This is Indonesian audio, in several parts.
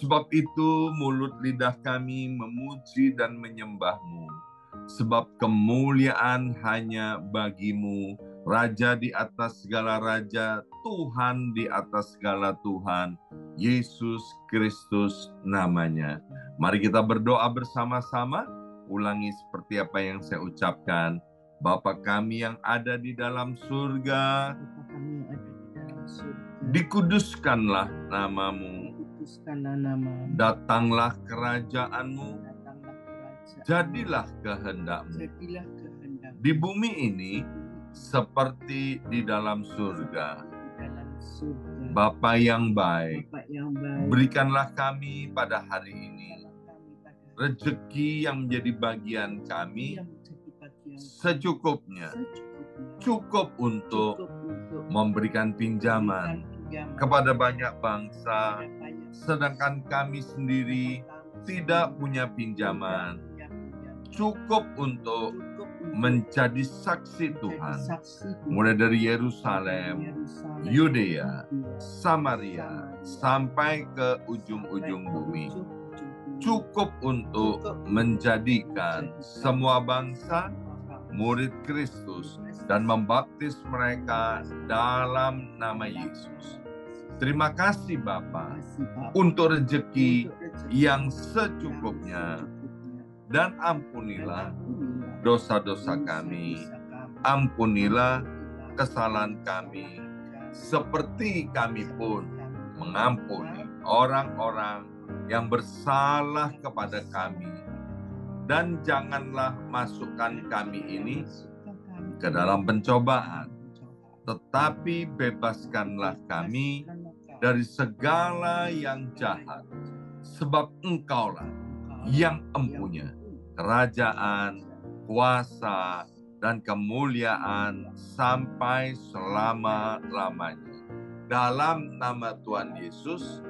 Sebab itu mulut lidah kami memuji dan menyembah-Mu. Sebab kemuliaan hanya bagi-Mu, Raja di atas segala raja, Tuhan di atas segala Tuhan, Yesus Kristus namanya. Mari kita berdoa bersama-sama, ulangi seperti apa yang saya ucapkan. Bapa kami yang ada di dalam surga, Bapa kami yang ada di dalam surga, dikuduskanlah nama-Mu, dikuduskanlah nama-Mu, datanglah kerajaan-Mu, datanglah kerajaan-Mu, jadilah kehendak-Mu jadilah kehendak-Mu di bumi ini seperti di dalam surga. di dalam surga. Bapa yang baik, Bapa yang baik, berikanlah kami pada hari ini berikanlah kami pada hari rezeki yang menjadi bagian ini kami yang menjadi bagian secukupnya, secukupnya, cukup untuk cukup untuk memberikan pinjaman memberikan pinjaman kepada banyak bangsa, kepada banyak sedangkan kami sendiri tidak punya pinjaman, cukup untuk menjadi saksi Tuhan, mulai dari Yerusalem, Yudea, Samaria, sampai ke ujung-ujung bumi. Cukup untuk menjadikan semua bangsa murid Kristus dan membaptis mereka dalam nama Yesus. Terima kasih Bapa untuk rezeki yang secukupnya, dan ampunilah dosa-dosa kami, ampunilah kesalahan kami, seperti kami pun mengampuni orang-orang yang bersalah kepada kami. Dan janganlah masukkan kami ini ke dalam pencobaan, tetapi bebaskanlah kami dari segala yang jahat, sebab Engkaulah yang empunya kerajaan, kuasa, dan kemuliaan sampai selama-lamanya. Dalam nama Tuhan Yesus,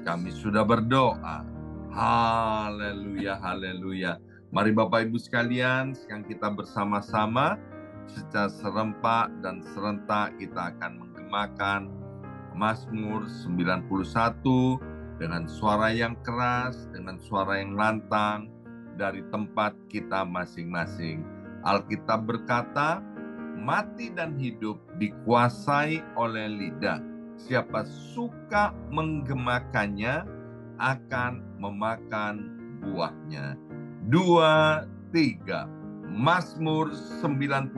kami sudah berdoa. Haleluya, haleluya. Mari Bapak Ibu sekalian, sekarang kita bersama-sama secara serempak dan serentak kita akan menggemakan Mazmur 91 dengan suara yang keras, dengan suara yang lantang, dari tempat kita masing-masing. Alkitab berkata, mati dan hidup dikuasai oleh lidah. Siapa suka menggemakannya akan memakan buahnya. 2, 3. Mazmur 91.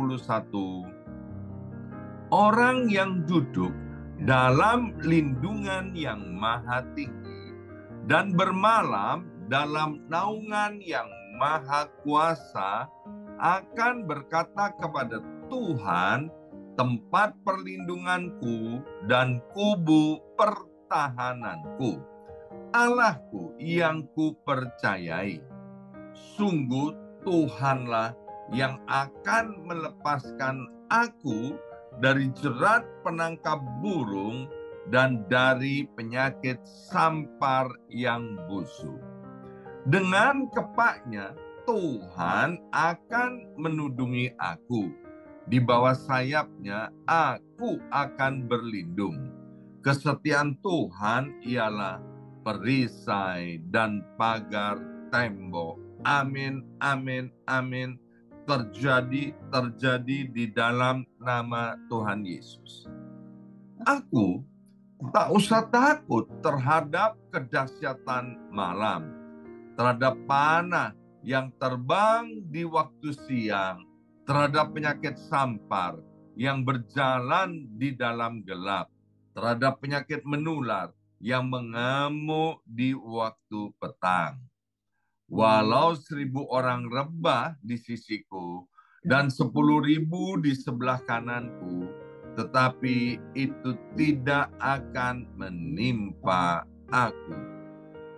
Orang yang duduk dalam lindungan yang maha tinggi dan bermalam dalam naungan yang maha kuasa akan berkata kepada Tuhan, tempat perlindunganku dan kubu pertahananku, Allahku yang kupercayai. Sungguh Tuhanlah yang akan melepaskan aku dari jerat penangkap burung dan dari penyakit sampar yang busuk. Dengan kepaknya Tuhan akan menudungi aku. Di bawah sayapnya aku akan berlindung. Kesetiaan Tuhan ialah perisai dan pagar tembok. Amin, amin, amin. Terjadi di dalam nama Tuhan Yesus. Aku tak usah takut terhadap kedahsyatan malam, terhadap panah yang terbang di waktu siang, terhadap penyakit sampar yang berjalan di dalam gelap, terhadap penyakit menular yang mengamuk di waktu petang. Walau 1.000 orang rebah di sisiku dan 10.000 di sebelah kananku, tetapi itu tidak akan menimpa aku.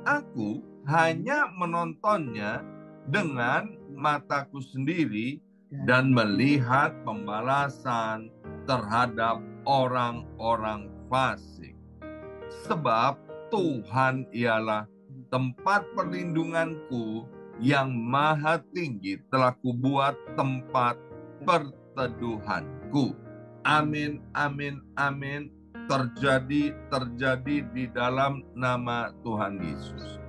Aku hanya menontonnya dengan mataku sendiri dan melihat pembalasan terhadap orang-orang fasik. Sebab Tuhan ialah tempat perlindunganku, yang maha tinggi telah kubuat tempat perteduhanku. Amin, amin, amin. terjadi di dalam nama Tuhan Yesus.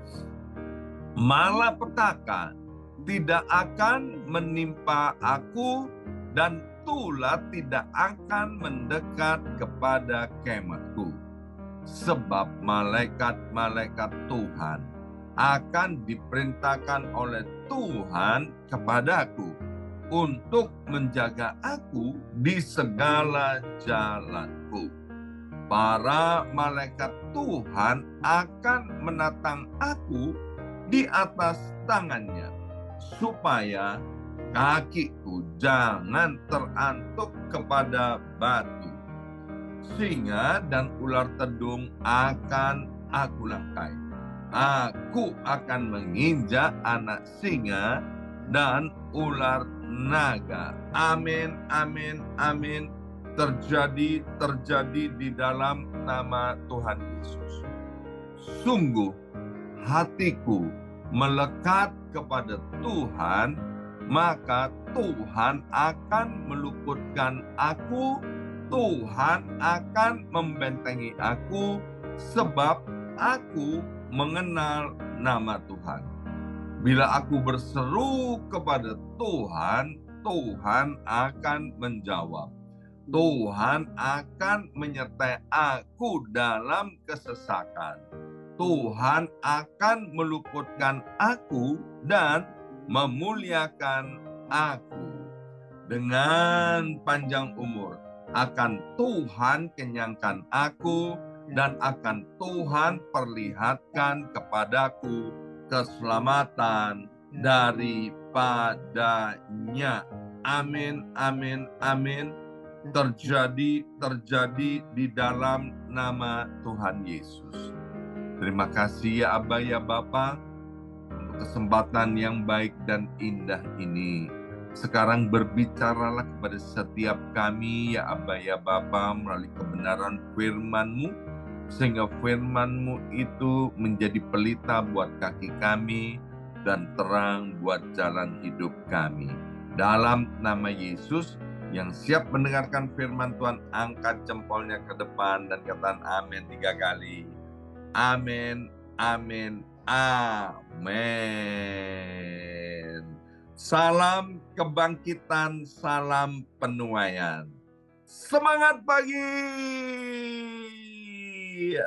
Malapetaka tidak akan menimpa aku dan tulah tidak akan mendekat kepada kemahku. Sebab malaikat-malaikat Tuhan akan diperintahkan oleh Tuhan kepadaku untuk menjaga aku di segala jalanku. Para malaikat Tuhan akan menatang aku di atas tangannya, supaya kakiku jangan terantuk kepada batu. Singa dan ular tedung akan aku langkai. Aku akan menginjak anak singa dan ular naga. Amin, amin, amin. Terjadi di dalam nama Tuhan Yesus. Sungguh hatiku melekat kepada Tuhan, maka Tuhan akan meluputkan aku, Tuhan akan membentengi aku, sebab aku mengenal nama Tuhan. Bila aku berseru kepada Tuhan, Tuhan akan menjawab. Tuhan akan menyertai aku dalam kesesakan. Tuhan akan meluputkan aku dan memuliakan aku. Dengan panjang umur akan Tuhan kenyangkan aku, dan akan Tuhan perlihatkan kepadaku keselamatan daripadanya. Amin, amin, amin. Terjadi di dalam nama Tuhan Yesus. Terima kasih ya Aba ya Bapa untuk kesempatan yang baik dan indah ini. Sekarang berbicaralah kepada setiap kami ya Aba ya Bapa melalui kebenaran firman-Mu, sehingga firman-Mu itu menjadi pelita buat kaki kami dan terang buat jalan hidup kami. Dalam nama Yesus, yang siap mendengarkan firman Tuhan, angkat jempolnya ke depan dan katakan amin 3 kali. Amin, amin, amin. Salam kebangkitan, salam penuaian. Semangat pagi.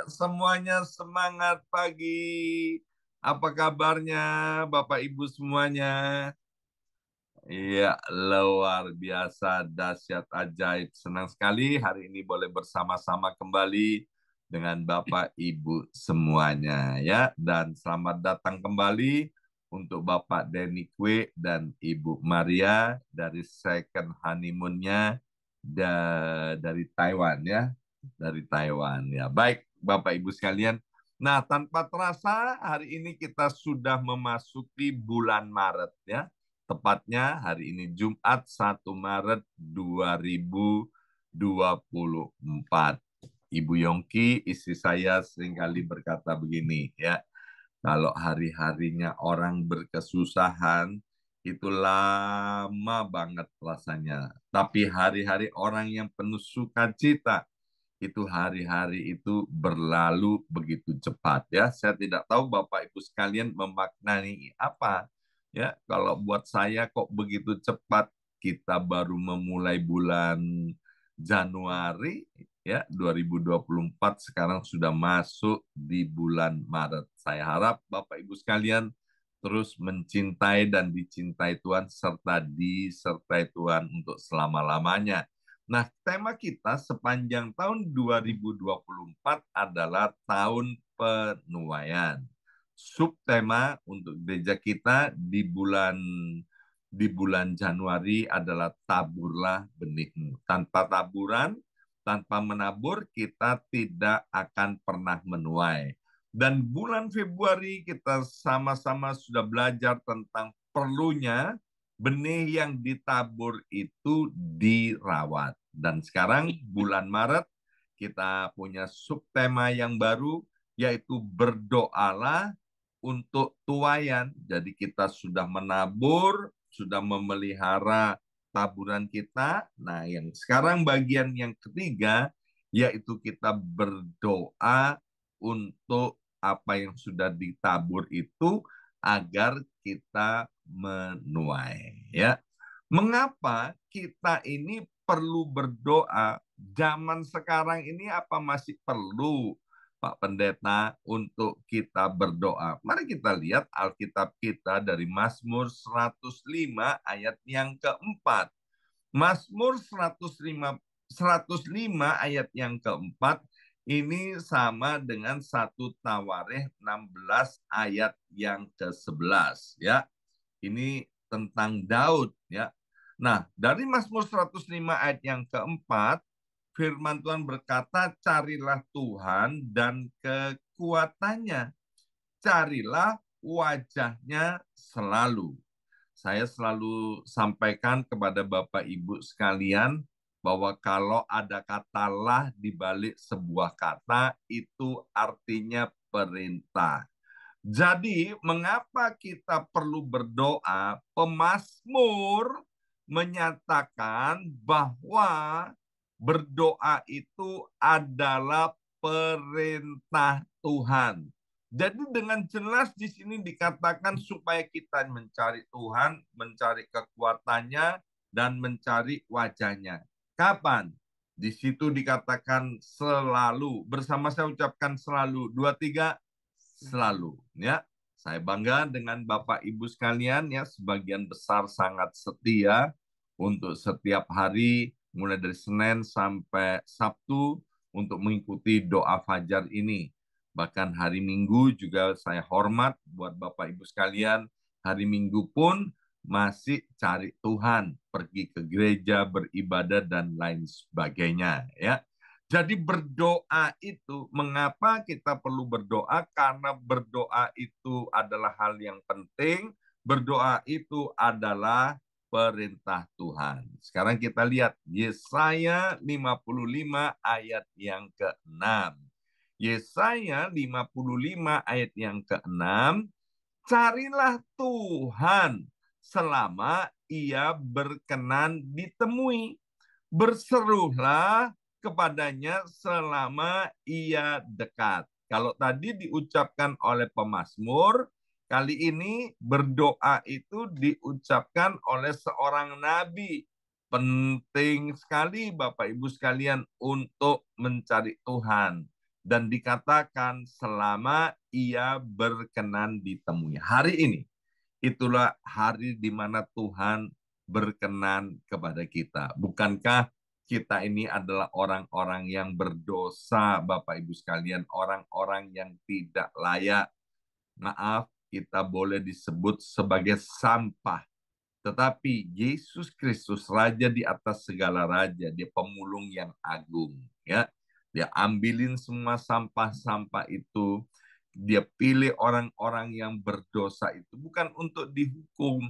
Semuanya semangat pagi. Apa kabarnya Bapak Ibu semuanya? Iya, luar biasa, dahsyat, ajaib. Senang sekali hari ini boleh bersama-sama kembali dengan Bapak Ibu semuanya ya. Dan selamat datang kembali untuk Bapak Denny Kwe dan Ibu Maria dari second honeymoon-nya dari Taiwan ya. Dari Taiwan ya. Baik, Bapak Ibu sekalian. Nah, tanpa terasa hari ini kita sudah memasuki bulan Maret ya. Tepatnya hari ini Jumat 1 Maret 2024. Ibu Yongki, istri saya seringkali berkata begini ya, kalau hari-harinya orang berkesusahan itu lama banget rasanya. Tapi hari-hari orang yang penuh sukacita itu hari-hari itu berlalu begitu cepat ya. Saya tidak tahu Bapak Ibu sekalian memaknai apa. Ya, kalau buat saya kok begitu cepat, kita baru memulai bulan Januari ya 2024, sekarang sudah masuk di bulan Maret. Saya harap Bapak Ibu sekalian terus mencintai dan dicintai Tuhan serta disertai Tuhan untuk selama-lamanya. Nah, tema kita sepanjang tahun 2024 adalah tahun penuaian. Subtema untuk gereja kita di bulan Januari adalah taburlah benihmu. Tanpa taburan, tanpa menabur, kita tidak akan pernah menuai. Dan bulan Februari kita sama-sama sudah belajar tentang perlunya benih yang ditabur itu dirawat. Dan sekarang bulan Maret kita punya subtema yang baru, yaitu berdoalah untuk tuaian. Jadi kita sudah menabur, sudah memelihara taburan kita. Nah, yang sekarang bagian yang ketiga, yaitu kita berdoa untuk apa yang sudah ditabur itu agar kita menuai. Ya, mengapa kita ini perlu berdoa? Zaman sekarang ini apa masih perlu, Pak Pendeta, untuk kita berdoa? Mari kita lihat Alkitab kita dari Mazmur 105 ayat yang keempat. Mazmur 105 ayat yang keempat ini sama dengan 1 Tawarikh 16 ayat yang ke-11 ya. Ini tentang Daud ya. Nah, dari Mazmur 105 ayat yang keempat, firman Tuhan berkata, carilah Tuhan dan kekuatannya. Carilah wajahnya selalu. Saya selalu sampaikan kepada Bapak Ibu sekalian bahwa kalau ada kata lah di balik sebuah kata, itu artinya perintah. Jadi, mengapa kita perlu berdoa? Pemazmur menyatakan bahwa berdoa itu adalah perintah Tuhan. Jadi dengan jelas di sini dikatakan supaya kita mencari Tuhan, mencari kekuatannya, dan mencari wajahnya. Kapan? Di situ dikatakan selalu. Bersama saya ucapkan selalu. 2, 3, selalu. Ya, saya bangga dengan Bapak Ibu sekalian ya, sebagian besar sangat setia untuk setiap hari mulai dari Senin sampai Sabtu untuk mengikuti doa fajar ini. Bahkan hari Minggu juga saya hormat buat Bapak Ibu sekalian. Hari Minggu pun masih cari Tuhan, pergi ke gereja, beribadah dan lain sebagainya ya. Jadi berdoa itu, mengapa kita perlu berdoa? Karena berdoa itu adalah hal yang penting. Berdoa itu adalah perintah Tuhan. Sekarang kita lihat Yesaya 55 ayat yang ke-6. Yesaya 55 ayat yang ke-6, carilah Tuhan selama ia berkenan ditemui. Berserulah kepadanya selama ia dekat. Kalau tadi diucapkan oleh pemazmur, kali ini berdoa itu diucapkan oleh seorang nabi. Penting sekali Bapak Ibu sekalian untuk mencari Tuhan. Dan dikatakan selama ia berkenan ditemui. Hari ini, itulah hari di mana Tuhan berkenan kepada kita. Bukankah kita ini adalah orang-orang yang berdosa, Bapak Ibu sekalian, orang-orang yang tidak layak. Maaf, kita boleh disebut sebagai sampah. Tetapi Yesus Kristus, Raja di atas segala raja, dia pemulung yang agung. Ya, dia ambilin semua sampah-sampah itu. Dia pilih orang-orang yang berdosa itu bukan untuk dihukum,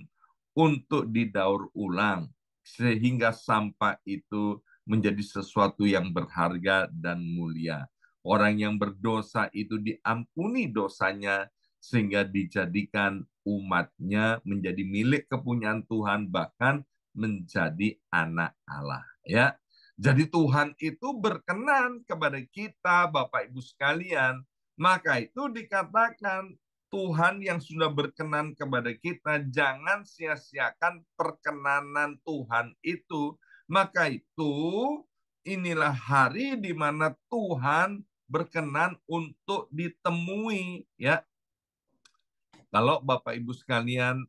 untuk didaur ulang, sehingga sampah itu menjadi sesuatu yang berharga dan mulia. Orang yang berdosa itu diampuni dosanya, sehingga dijadikan umatnya menjadi milik kepunyaan Tuhan, bahkan menjadi anak Allah. Ya, jadi Tuhan itu berkenan kepada kita, Bapak Ibu sekalian. Maka itu dikatakan Tuhan yang sudah berkenan kepada kita, jangan sia-siakan perkenanan Tuhan itu. Maka itu inilah hari di mana Tuhan berkenan untuk ditemui ya. Kalau Bapak Ibu sekalian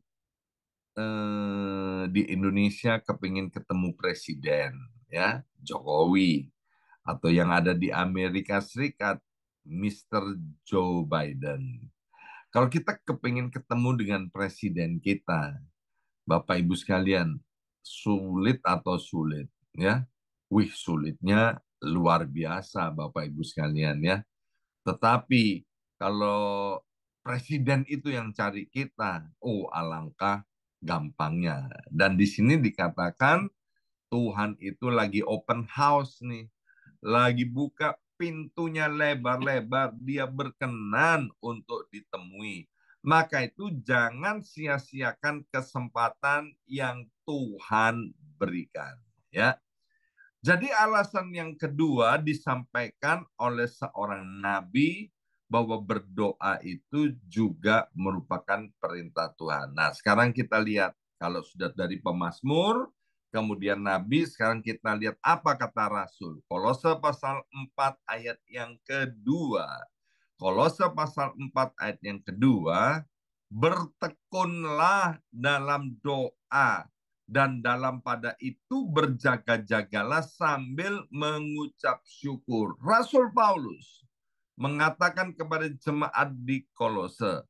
di Indonesia kepingin ketemu presiden ya, Jokowi, atau yang ada di Amerika Serikat, Mr. Joe Biden. Kalau kita kepingin ketemu dengan presiden kita, Bapak Ibu sekalian, sulit atau sulit ya? Wih, sulitnya luar biasa Bapak Ibu sekalian ya. Tetapi kalau presiden itu yang cari kita, oh alangkah gampangnya. Dan di sini dikatakan Tuhan itu lagi open house nih, lagi buka pintunya lebar-lebar, dia berkenan untuk ditemui. Maka itu jangan sia-siakan kesempatan yang Tuhan berikan. Ya, Jadi alasan yang kedua disampaikan oleh seorang nabi bahwa berdoa itu juga merupakan perintah Tuhan. Nah, sekarang kita lihat kalau sudah dari pemazmur, kemudian nabi, sekarang kita lihat apa kata Rasul. Kolose pasal 4 ayat yang kedua. Kolose pasal 4 ayat yang kedua, bertekunlah dalam doa dan dalam pada itu berjaga-jagalah sambil mengucap syukur. Rasul Paulus mengatakan kepada jemaat di Kolose.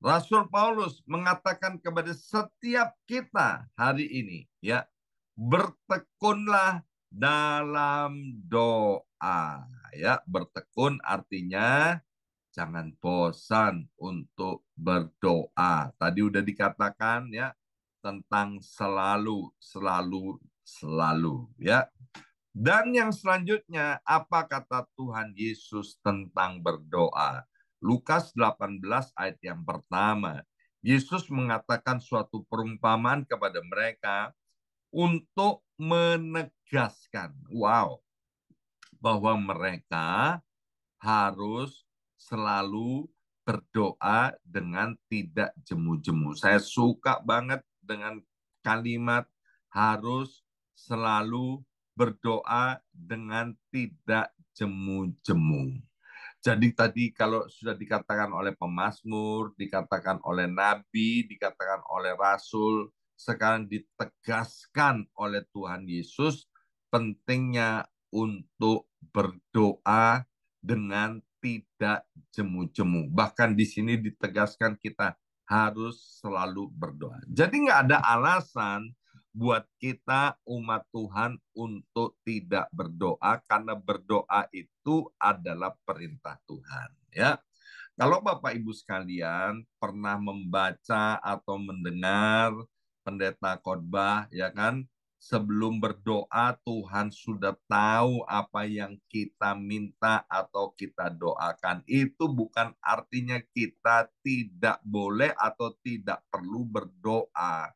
Rasul Paulus mengatakan kepada setiap kita hari ini, ya, bertekunlah dalam doa. Ya, bertekun artinya jangan bosan untuk berdoa. Tadi udah dikatakan ya tentang selalu, selalu, selalu ya. Dan yang selanjutnya, apa kata Tuhan Yesus tentang berdoa? Lukas 18 ayat yang pertama. Yesus mengatakan suatu perumpamaan kepada mereka untuk menegaskan, wow, bahwa mereka harus selalu berdoa dengan tidak jemu-jemu. Saya suka banget dengan kalimat harus selalu berdoa dengan tidak jemu-jemu. Jadi tadi kalau sudah dikatakan oleh pemazmur, dikatakan oleh nabi, dikatakan oleh rasul, sekarang ditegaskan oleh Tuhan Yesus pentingnya untuk berdoa dengan tidak jemu-jemu. Bahkan di sini ditegaskan kita harus selalu berdoa. Jadi nggak ada alasan buat kita umat Tuhan untuk tidak berdoa karena berdoa itu adalah perintah Tuhan, ya. Kalau Bapak Ibu sekalian pernah membaca atau mendengar pendeta khotbah, ya kan, sebelum berdoa Tuhan sudah tahu apa yang kita minta atau kita doakan. Itu bukan artinya kita tidak boleh atau tidak perlu berdoa.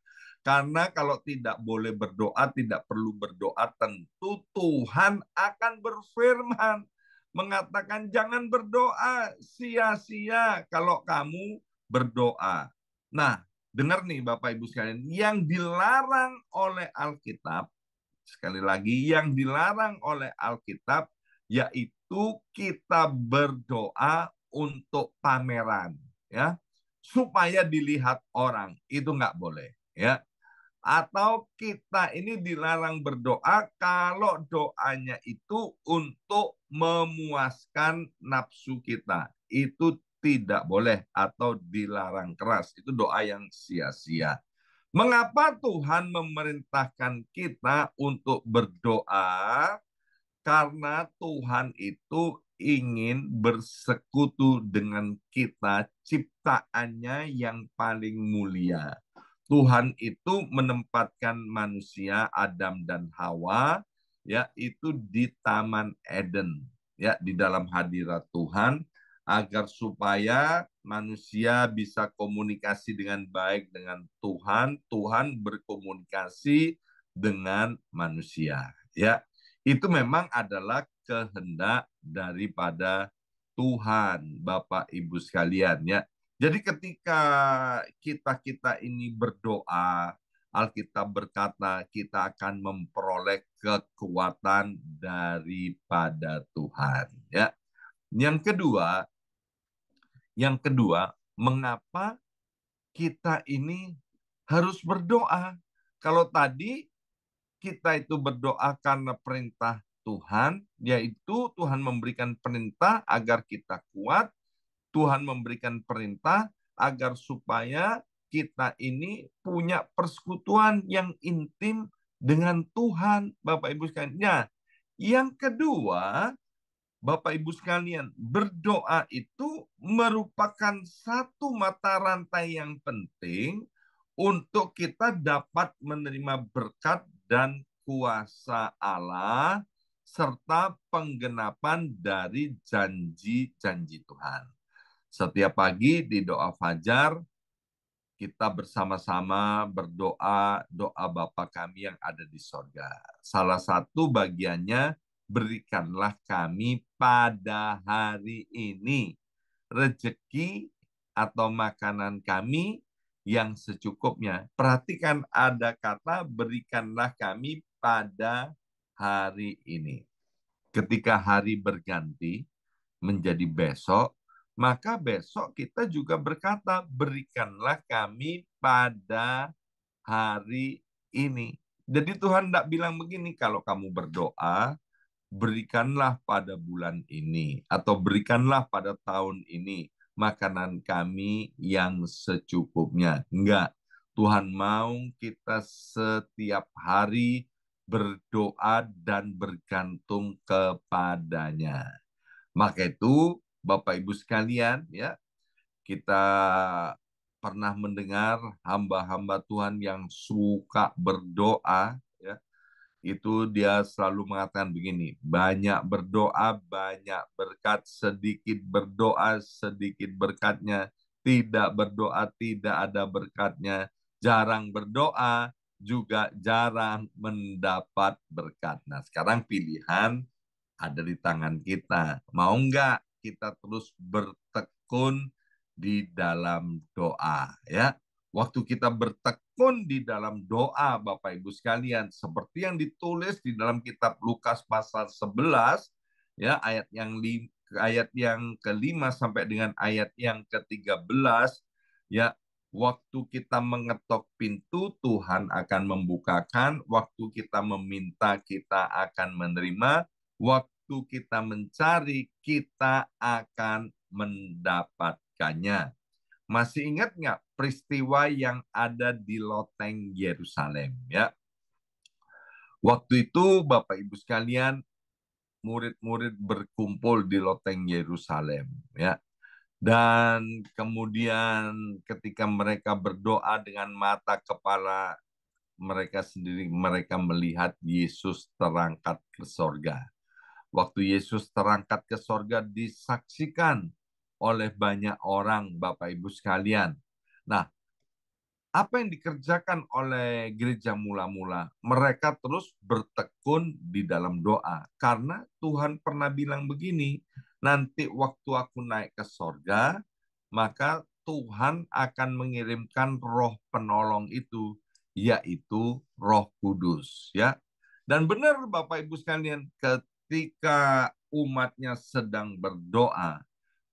Karena kalau tidak boleh berdoa, tidak perlu berdoa, tentu Tuhan akan berfirman mengatakan jangan berdoa sia-sia kalau kamu berdoa. Nah, dengar nih Bapak Ibu sekalian, yang dilarang oleh Alkitab, sekali lagi yang dilarang oleh Alkitab yaitu kita berdoa untuk pameran, ya, supaya dilihat orang, itu nggak boleh, ya. Atau kita ini dilarang berdoa kalau doanya itu untuk memuaskan nafsu kita. Itu tidak boleh atau dilarang keras. Itu doa yang sia-sia. Mengapa Tuhan memerintahkan kita untuk berdoa? Karena Tuhan itu ingin bersekutu dengan kita, ciptaannya yang paling mulia. Tuhan itu menempatkan manusia Adam dan Hawa ya itu di Taman Eden ya di dalam hadirat Tuhan agar supaya manusia bisa komunikasi dengan baik dengan Tuhan, Tuhan berkomunikasi dengan manusia ya. Itu memang adalah kehendak daripada Tuhan, Bapak Ibu sekalian ya. Jadi ketika kita ini berdoa, Alkitab berkata kita akan memperoleh kekuatan daripada Tuhan. Ya. Yang kedua, mengapa kita ini harus berdoa? Kalau tadi kita itu berdoa karena perintah Tuhan, yaitu Tuhan memberikan perintah agar kita kuat, Tuhan memberikan perintah agar supaya kita ini punya persekutuan yang intim dengan Tuhan, Bapak Ibu sekalian. Nah, yang kedua, Bapak Ibu sekalian, berdoa itu merupakan satu mata rantai yang penting untuk kita dapat menerima berkat dan kuasa Allah serta penggenapan dari janji-janji Tuhan. Setiap pagi di doa fajar, kita bersama-sama berdoa, doa Bapa kami yang ada di sorga. Salah satu bagiannya, berikanlah kami pada hari ini rezeki atau makanan kami yang secukupnya. Perhatikan ada kata berikanlah kami pada hari ini. Ketika hari berganti menjadi besok, maka besok kita juga berkata, berikanlah kami pada hari ini. Jadi Tuhan tidak bilang begini, kalau kamu berdoa, berikanlah pada bulan ini, atau berikanlah pada tahun ini makanan kami yang secukupnya. Enggak. Tuhan mau kita setiap hari berdoa dan bergantung kepadanya. Maka itu, Bapak Ibu sekalian, ya, kita pernah mendengar hamba-hamba Tuhan yang suka berdoa, ya, itu dia selalu mengatakan begini, banyak berdoa, banyak berkat, sedikit berdoa, sedikit berkatnya, tidak berdoa, tidak ada berkatnya, jarang berdoa, juga jarang mendapat berkat. Nah, sekarang pilihan ada di tangan kita. Mau nggak kita terus bertekun di dalam doa, ya? Waktu kita bertekun di dalam doa, Bapak Ibu sekalian, seperti yang ditulis di dalam kitab Lukas pasal 11, ya, ayat yang kelima sampai dengan ayat yang ke-13, ya, waktu kita mengetok pintu, Tuhan akan membukakan, waktu kita meminta, kita akan menerima, waktu kita mencari, kita akan mendapatkannya. Masih ingat nggak peristiwa yang ada di loteng Yerusalem? Ya, waktu itu Bapak Ibu sekalian, murid-murid berkumpul di loteng Yerusalem. Ya, dan kemudian ketika mereka berdoa dengan mata kepala mereka sendiri, mereka melihat Yesus terangkat ke sorga. Waktu Yesus terangkat ke sorga disaksikan oleh banyak orang, Bapak Ibu sekalian. Nah, apa yang dikerjakan oleh gereja mula-mula? Mereka terus bertekun di dalam doa. Karena Tuhan pernah bilang begini, nanti waktu aku naik ke sorga, maka Tuhan akan mengirimkan roh penolong itu, yaitu Roh Kudus. Ya. Dan benar Bapak Ibu sekalian, ketika umatnya sedang berdoa,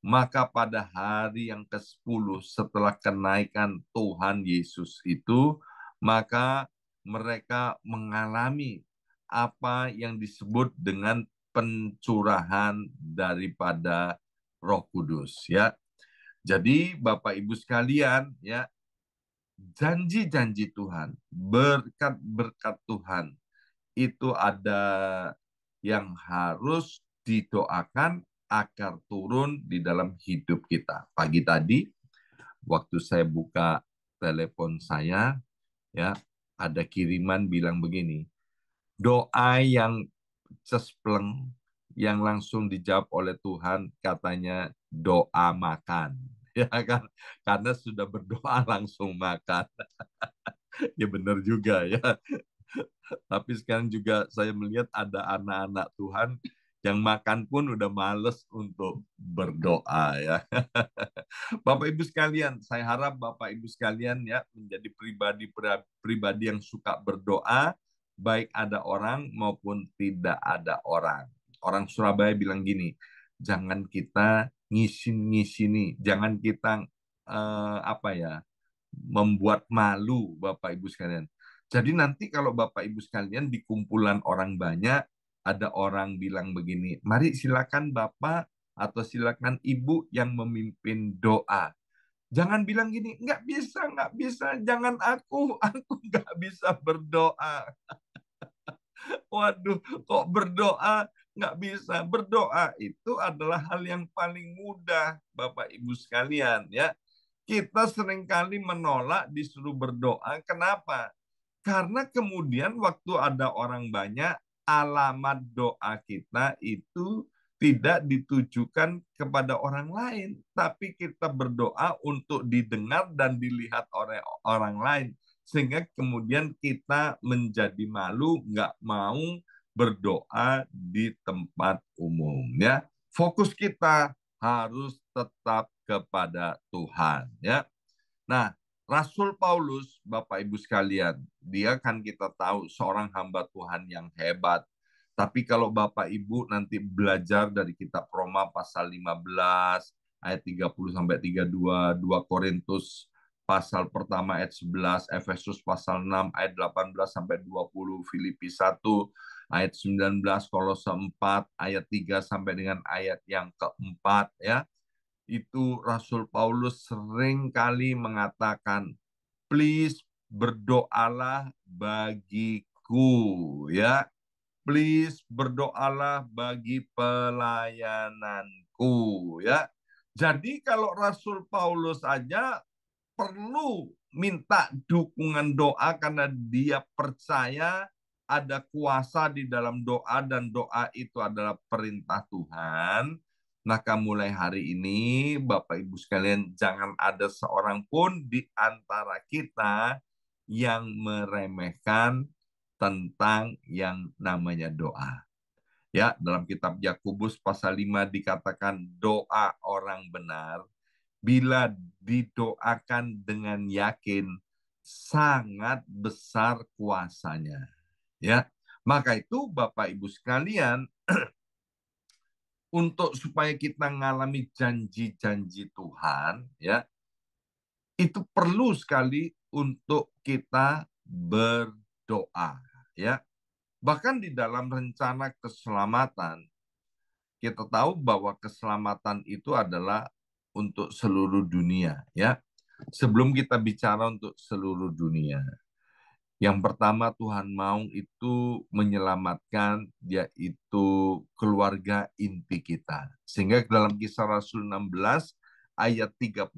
maka pada hari yang ke-10 setelah kenaikan Tuhan Yesus itu, maka mereka mengalami apa yang disebut dengan pencurahan daripada Roh Kudus, ya. Jadi Bapak Ibu sekalian, ya, janji-janji Tuhan, berkat-berkat Tuhan itu ada yang harus didoakan agar turun di dalam hidup kita. Pagi tadi, waktu saya buka telepon saya, ya, ada kiriman bilang begini, doa yang cespleng, yang langsung dijawab oleh Tuhan, katanya doa makan. Ya kan? Karena sudah berdoa langsung makan. Ya benar juga ya. Tapi sekarang juga saya melihat ada anak-anak Tuhan yang makan pun udah males untuk berdoa ya. Bapak Ibu sekalian, saya harap Bapak Ibu sekalian ya menjadi pribadi yang suka berdoa, baik ada orang maupun tidak ada orang. Orang Surabaya bilang gini, jangan kita ngisin-ngisini, jangan kita apa ya, membuat malu Bapak Ibu sekalian. Jadi nanti kalau Bapak Ibu sekalian di kumpulan orang banyak, ada orang bilang begini, mari silakan Bapak atau silakan Ibu yang memimpin doa. Jangan bilang gini, nggak bisa, jangan aku nggak bisa berdoa. Waduh, kok berdoa nggak bisa? Berdoa itu adalah hal yang paling mudah, Bapak Ibu sekalian, ya. Kita seringkali menolak disuruh berdoa. Kenapa? Karena kemudian waktu ada orang banyak, alamat doa kita itu tidak ditujukan kepada orang lain, tapi kita berdoa untuk didengar dan dilihat oleh orang lain, sehingga kemudian kita menjadi malu, nggak mau berdoa di tempat umum. Ya, fokus kita harus tetap kepada Tuhan. Ya, nah, Rasul Paulus, Bapak Ibu sekalian, dia kan kita tahu seorang hamba Tuhan yang hebat. Tapi kalau Bapak Ibu nanti belajar dari kitab Roma pasal 15 ayat 30 sampai 32, 2 Korintus pasal pertama ayat 11, Efesus pasal 6 ayat 18 sampai 20, Filipi 1 ayat 19, Kolose 4 ayat 3 sampai dengan ayat yang keempat, ya. Itu Rasul Paulus sering kali mengatakan, please berdoalah bagiku, ya. Please berdoalah bagi pelayananku, ya. Jadi kalau Rasul Paulus aja perlu minta dukungan doa karena dia percaya ada kuasa di dalam doa dan doa itu adalah perintah Tuhan. Maka mulai hari ini Bapak Ibu sekalian, jangan ada seorang pun di antara kita yang meremehkan tentang yang namanya doa. Ya, dalam kitab Yakobus pasal 5 dikatakan doa orang benar bila didoakan dengan yakin sangat besar kuasanya. Ya, maka itu Bapak Ibu sekalian, untuk supaya kita mengalami janji-janji Tuhan, ya, itu perlu sekali untuk kita berdoa, ya. Bahkan di dalam rencana keselamatan, kita tahu bahwa keselamatan itu adalah untuk seluruh dunia, ya. Sebelum kita bicara untuk seluruh dunia, yang pertama Tuhan mau itu menyelamatkan yaitu keluarga inti kita. Sehingga dalam Kisah Rasul 16 ayat 31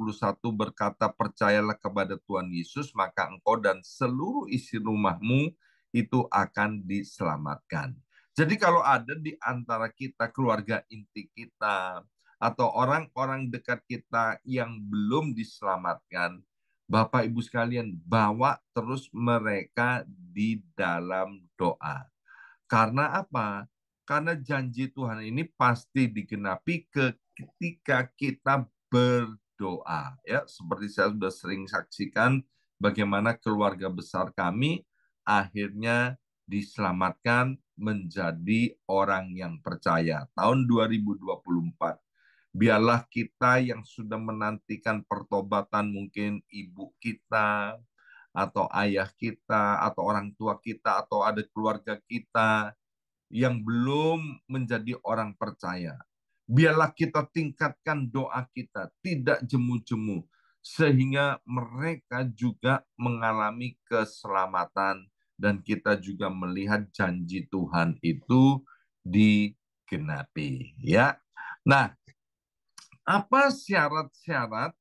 berkata, percayalah kepada Tuhan Yesus maka engkau dan seluruh isi rumahmu itu akan diselamatkan. Jadi kalau ada di antara kita keluarga inti kita atau orang-orang dekat kita yang belum diselamatkan, Bapak Ibu sekalian, bawa terus mereka di dalam doa. Karena apa? Karena janji Tuhan ini pasti digenapi ketika kita berdoa. Ya, seperti saya sudah sering saksikan bagaimana keluarga besar kami akhirnya diselamatkan menjadi orang yang percaya. Tahun 2024. Biarlah kita yang sudah menantikan pertobatan, mungkin ibu kita, atau ayah kita, atau orang tua kita, atau ada keluarga kita yang belum menjadi orang percaya. Biarlah kita tingkatkan doa kita, tidak jemu-jemu, sehingga mereka juga mengalami keselamatan, dan kita juga melihat janji Tuhan itu digenapi. Ya, nah, apa syarat-syarat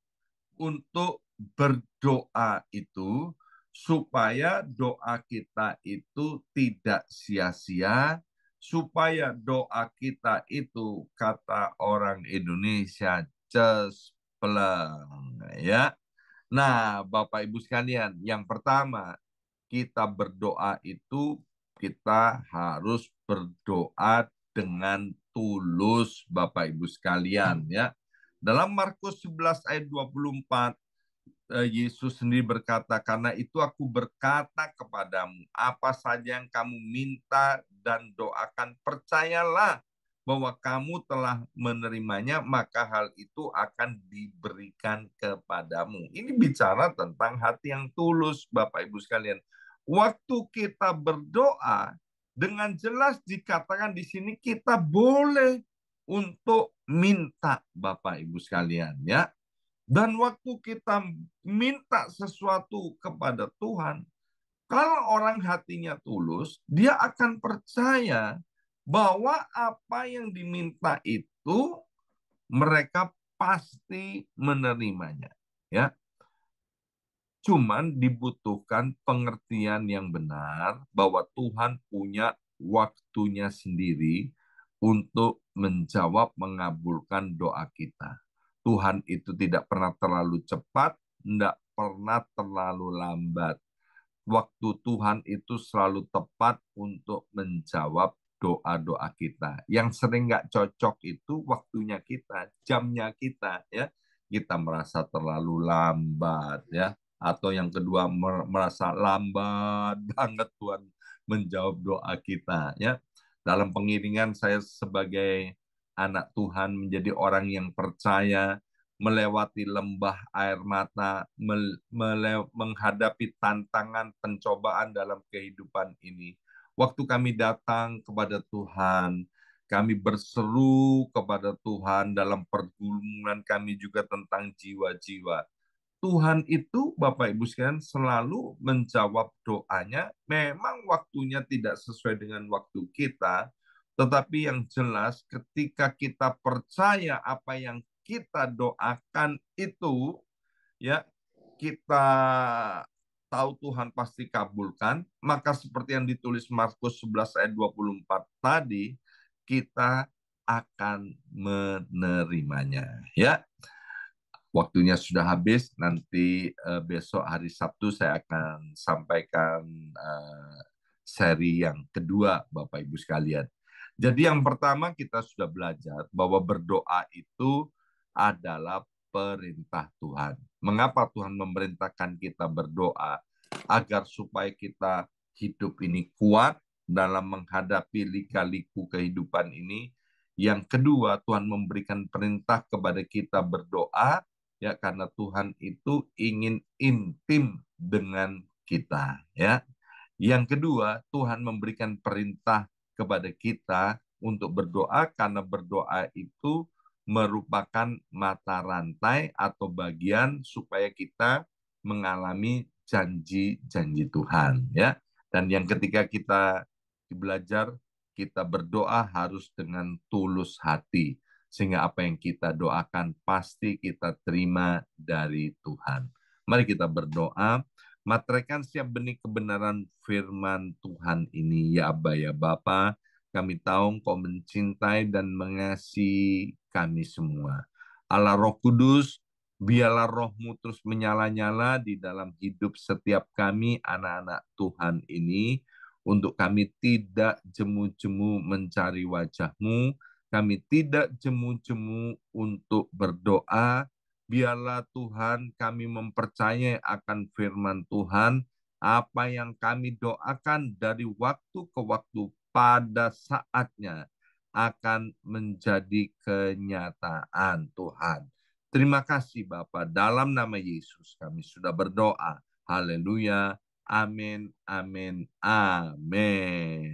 untuk berdoa itu supaya doa kita itu tidak sia-sia, supaya doa kita itu kata orang Indonesia cespleng, ya. Nah, Bapak Ibu sekalian, yang pertama kita berdoa itu kita harus berdoa dengan tulus, Bapak Ibu sekalian, ya. Dalam Markus 11 ayat 24, Yesus sendiri berkata, karena itu aku berkata kepadamu, apa saja yang kamu minta dan doakan, percayalah bahwa kamu telah menerimanya, maka hal itu akan diberikan kepadamu. Ini bicara tentang hati yang tulus, Bapak Ibu sekalian. Waktu kita berdoa, dengan jelas dikatakan di sini kita boleh untuk minta, Bapak Ibu sekalian, ya. Dan waktu kita minta sesuatu kepada Tuhan, kalau orang hatinya tulus, dia akan percaya bahwa apa yang diminta itu mereka pasti menerimanya, ya. Cuman dibutuhkan pengertian yang benar bahwa Tuhan punya waktunya sendiri untuk menjawab, mengabulkan doa kita. Tuhan itu tidak pernah terlalu cepat, tidak pernah terlalu lambat. Waktu Tuhan itu selalu tepat untuk menjawab doa-doa kita. Yang sering nggak cocok itu waktunya kita, jamnya kita, ya. Kita merasa terlalu lambat, ya. Atau yang kedua merasa lambat banget Tuhan menjawab doa kita, ya. Dalam pengiringan saya sebagai anak Tuhan menjadi orang yang percaya, melewati lembah air mata, menghadapi tantangan pencobaan dalam kehidupan ini. Waktu kami datang kepada Tuhan, kami berseru kepada Tuhan dalam pergumulan kami juga tentang jiwa-jiwa. Tuhan itu, Bapak Ibu sekalian, selalu menjawab doanya. Memang waktunya tidak sesuai dengan waktu kita, tetapi yang jelas ketika kita percaya apa yang kita doakan itu, ya, kita tahu Tuhan pasti kabulkan, maka seperti yang ditulis Markus 11 ayat 24 tadi, kita akan menerimanya, ya. Waktunya sudah habis, nanti besok hari Sabtu saya akan sampaikan seri yang kedua, Bapak Ibu sekalian. Jadi yang pertama kita sudah belajar bahwa berdoa itu adalah perintah Tuhan. Mengapa Tuhan memerintahkan kita berdoa? Agar supaya kita hidup ini kuat dalam menghadapi lika-liku kehidupan ini. Yang kedua, Tuhan memberikan perintah kepada kita berdoa, ya, karena Tuhan itu ingin intim dengan kita, ya. Yang kedua, Tuhan memberikan perintah kepada kita untuk berdoa karena berdoa itu merupakan mata rantai atau bagian supaya kita mengalami janji-janji Tuhan, ya. Dan yang ketika kita belajar, kita berdoa harus dengan tulus hati, sehingga apa yang kita doakan pasti kita terima dari Tuhan. Mari kita berdoa. Materaikan setiap benih kebenaran firman Tuhan ini, ya Aba, ya Bapa. Kami tahu Engkau mencintai dan mengasihi kami semua. Allah Roh Kudus, biarlah roh-Mu terus menyala-nyala di dalam hidup setiap kami, anak-anak Tuhan ini, untuk kami tidak jemu-jemu mencari wajah-Mu, kami tidak jemu-jemu untuk berdoa. Biarlah Tuhan kami mempercayai akan firman Tuhan, apa yang kami doakan dari waktu ke waktu pada saatnya akan menjadi kenyataan Tuhan. Terima kasih Bapa, dalam nama Yesus kami sudah berdoa. Haleluya. Amin, amin, amin.